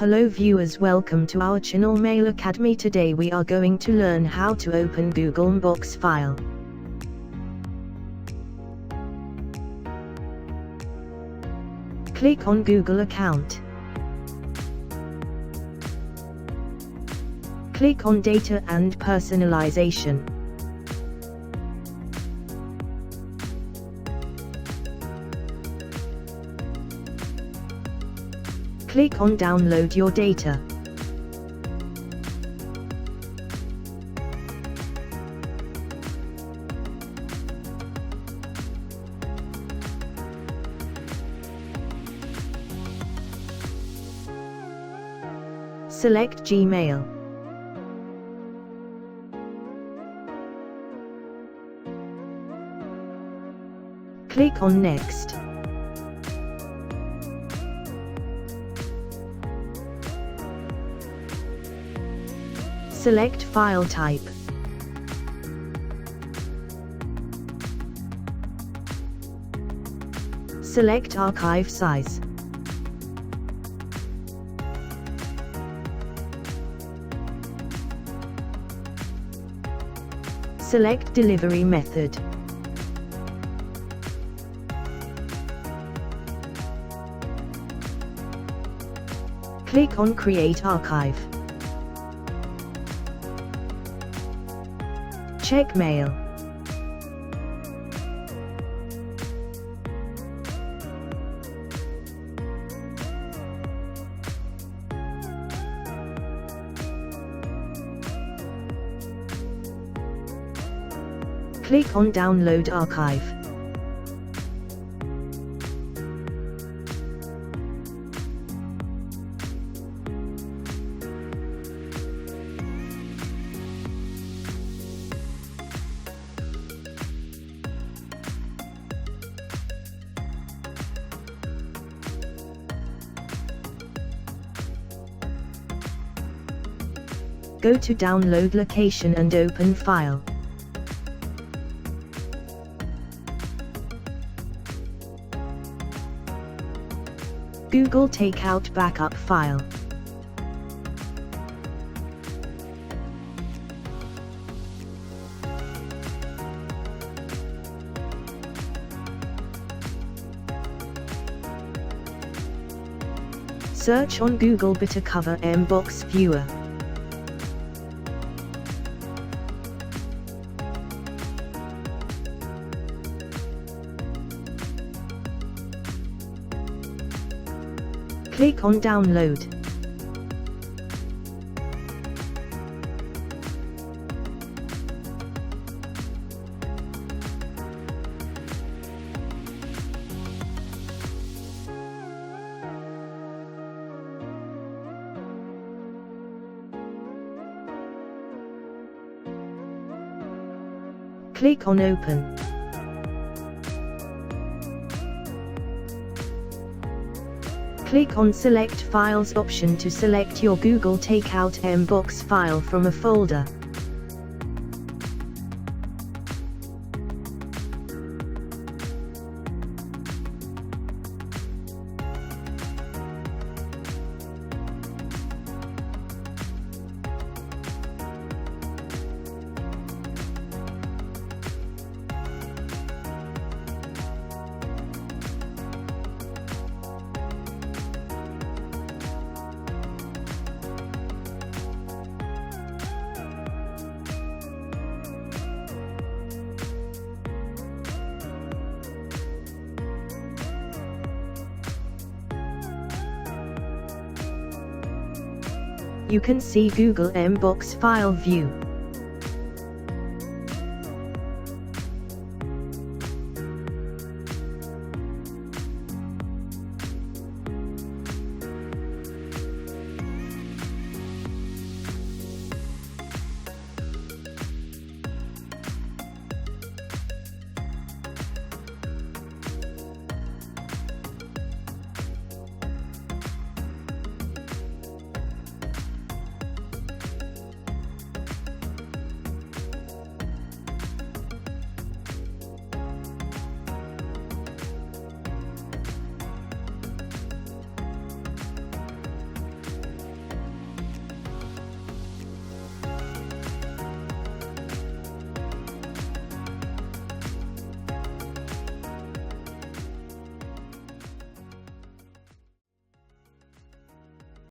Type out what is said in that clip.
Hello viewers, welcome to our channel Mail Academy. Today we are going to learn how to open Google MBOX file. Click on Google account. Click on Data and Personalization. Click on Download your data. Select Gmail. Click on Next. Select File Type. Select Archive Size. Select Delivery Method. Click on Create Archive. Check Mail. Click on Download Archive. Go to Download location and open file. Google Takeout backup file. Search on Google Takeout MBOX viewer. Click on Download. Click on Open. Click on Select Files option to select your Google Takeout MBOX file from a folder. You can see Google MBOX file view.